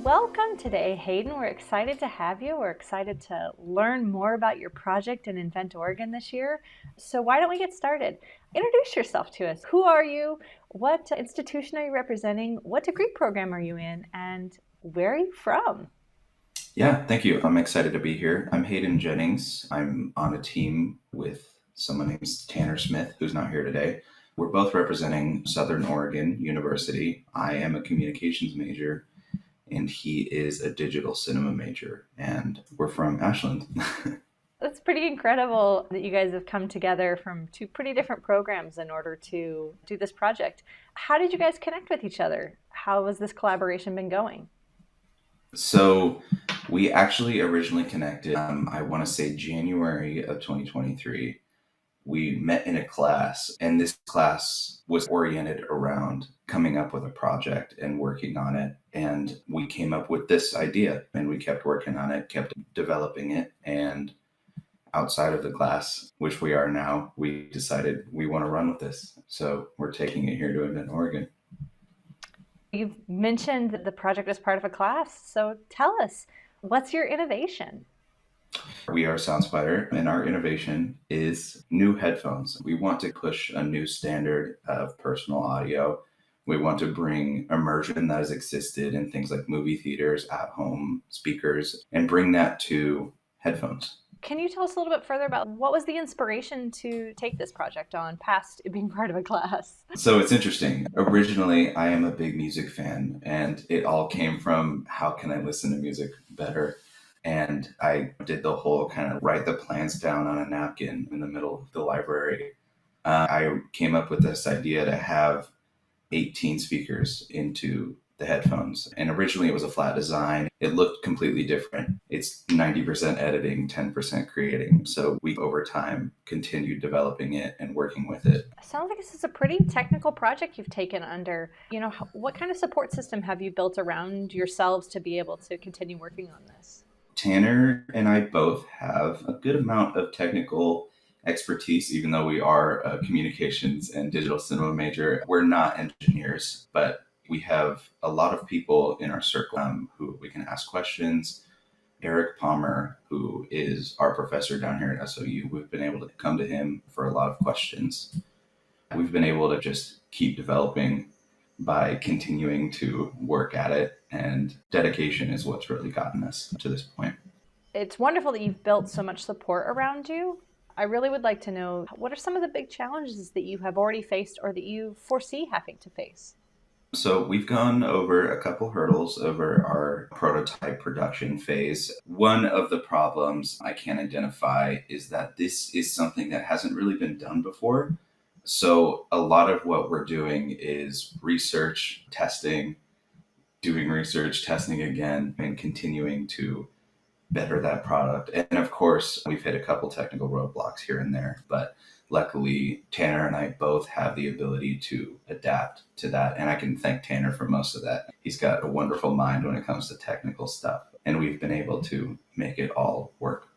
Welcome today, Hayden. We're excited to have you. We're excited to learn more about your project in Invent Oregon this year. So why don't we get started? Introduce yourself to us. Who are you? What institution are you representing? What degree program are you in? And where are you from? Yeah, thank you. I'm excited to be here. I'm Hayden Jennings. I'm on a team with someone named Tanner Smith, who's not here today. We're both representing Southern Oregon University. I am a communications major, and he is a digital cinema major, and we're from Ashland. That's pretty incredible that you guys have come together from two pretty different programs in order to do this project. How did you guys connect with each other? How has this collaboration been going? So we actually originally connected, I want to say January of 2023. We met in a class, and this class was oriented around coming up with a project and working on it. And we came up with this idea, and we kept working on it, kept developing it. And outside of the class, which we are now, we decided we want to run with this. So we're taking it here to Invent Oregon. You've mentioned that the project is part of a class, so tell us, what's your innovation? We are SoundSpider, and our innovation is new headphones. We want to push a new standard of personal audio. We want to bring immersion that has existed in things like movie theaters, at home speakers, and bring that to headphones. Can you tell us a little bit further about what was the inspiration to take this project on past it being part of a class? So it's interesting. Originally, I am a big music fan, and it all came from how can I listen to music better? And I did the whole kind of write the plans down on a napkin in the middle of the library. I came up with this idea to have 18 speakers into the headphones. And originally it was a flat design. It looked completely different. It's 90% editing, 10% creating. So we, over time, continued developing it and working with it. Sounds like this is a pretty technical project you've taken under. What kind of support system have you built around yourselves to be able to continue working on this? Tanner and I both have a good amount of technical expertise, even though we are a communications and digital cinema major. We're not engineers, but we have a lot of people in our circle who we can ask questions. Eric Palmer, who is our professor down here at SOU, we've been able to come to him for a lot of questions. We've been able to just keep developing by continuing to work at it, and dedication is what's really gotten us to this point. It's wonderful that you've built so much support around you. I really would like to know, what are some of the big challenges that you have already faced or that you foresee having to face? So we've gone over a couple hurdles over our prototype production phase. One of the problems I can identify is that this is something that hasn't really been done before. So a lot of what we're doing is research, testing, doing research, testing again, and continuing to better that product. And of course, we've hit a couple technical roadblocks here and there, but luckily Tanner and I both have the ability to adapt to that. And I can thank Tanner for most of that. He's got a wonderful mind when it comes to technical stuff, and we've been able to make it all work.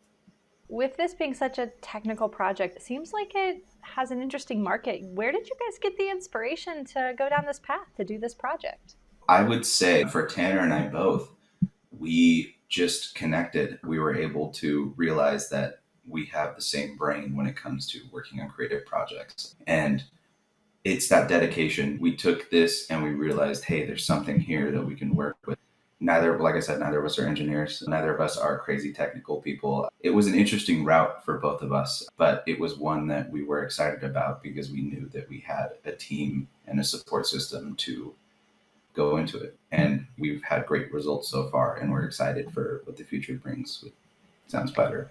With this being such a technical project, it seems like it has an interesting market. Where did you guys get the inspiration to go down this path to do this project? I would say for Tanner and I both, we just connected. We were able to realize that we have the same brain when it comes to working on creative projects. And it's that dedication. We took this and we realized, hey, there's something here that we can work with. Neither, like I said, neither of us are engineers. Neither of us are crazy technical people. It was an interesting route for both of us, but it was one that we were excited about because we knew that we had a team and a support system to go into it. And we've had great results so far, and we're excited for what the future brings with SoundSpider.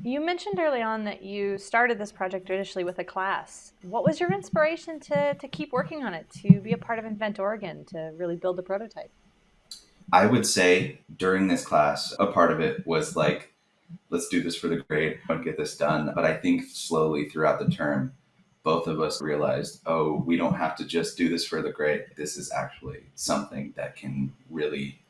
You mentioned early on that you started this project initially with a class. What was your inspiration to keep working on it, to be a part of Invent Oregon, to really build the prototype? I would say during this class, a part of it was like, let's do this for the grade and get this done. But I think slowly throughout the term, both of us realized, oh, we don't have to just do this for the grade. This is actually something that can really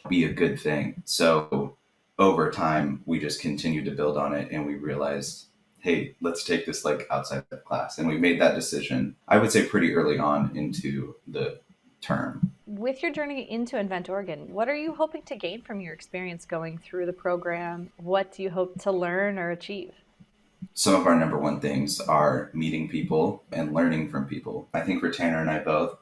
be a good thing. So over time, we just continued to build on it, and we realized, hey, let's take this like outside of class. And we made that decision, I would say pretty early on into the term. With your journey into Invent Oregon, what are you hoping to gain from your experience going through the program? What do you hope to learn or achieve? Some of our number one things are meeting people and learning from people. I think for Tanner and I both,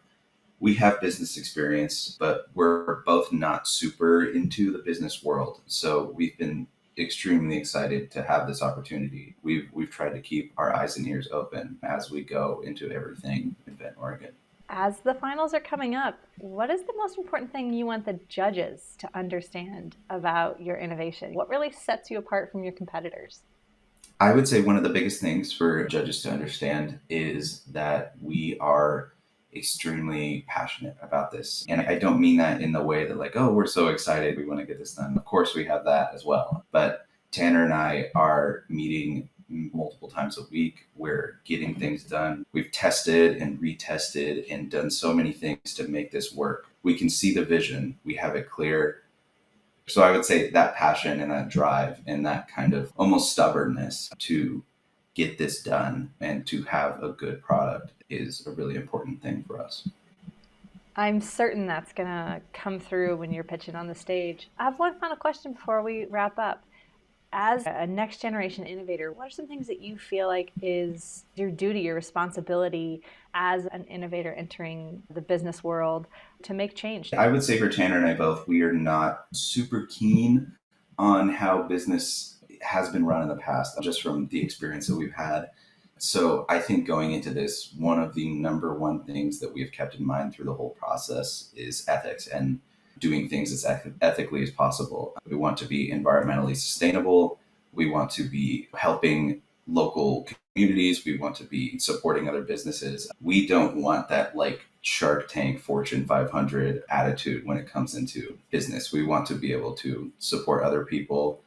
we have business experience, but we're both not super into the business world. So we've been extremely excited to have this opportunity. We've tried to keep our eyes and ears open as we go into everything Invent Oregon. As the finals are coming up, what is the most important thing you want the judges to understand about your innovation? What really sets you apart from your competitors? I would say one of the biggest things for judges to understand is that we are extremely passionate about this. And I don't mean that in the way that, like, oh, we're so excited, we want to get this done. Of course, we have that as well. But Tanner and I are meeting multiple times a week. We're getting things done. We've tested and retested and done so many things to make this work. We can see the vision, we have it clear. So I would say that passion and that drive and that kind of almost stubbornness to get this done and to have a good product is a really important thing for us. I'm certain that's going to come through when you're pitching on the stage. I have one final question before we wrap up. As a next generation innovator, what are some things that you feel like is your duty, your responsibility as an innovator entering the business world to make change? I would say for Tanner and I both, we are not super keen on how business has been run in the past, just from the experience that we've had. So I think going into this, one of the number one things that we've kept in mind through the whole process is ethics and doing things as ethically as possible. We want to be environmentally sustainable. We want to be helping local communities. We want to be supporting other businesses. We don't want that like Shark Tank Fortune 500 attitude when it comes into business. We want to be able to support other people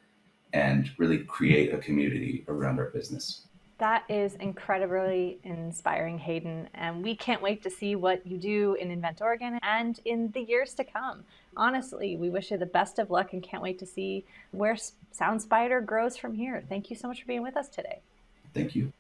and really create a community around our business. That is incredibly inspiring, Hayden, and we can't wait to see what you do in Invent Oregon and in the years to come. Honestly, we wish you the best of luck and can't wait to see where SoundSpider grows from here. Thank you so much for being with us today. Thank you.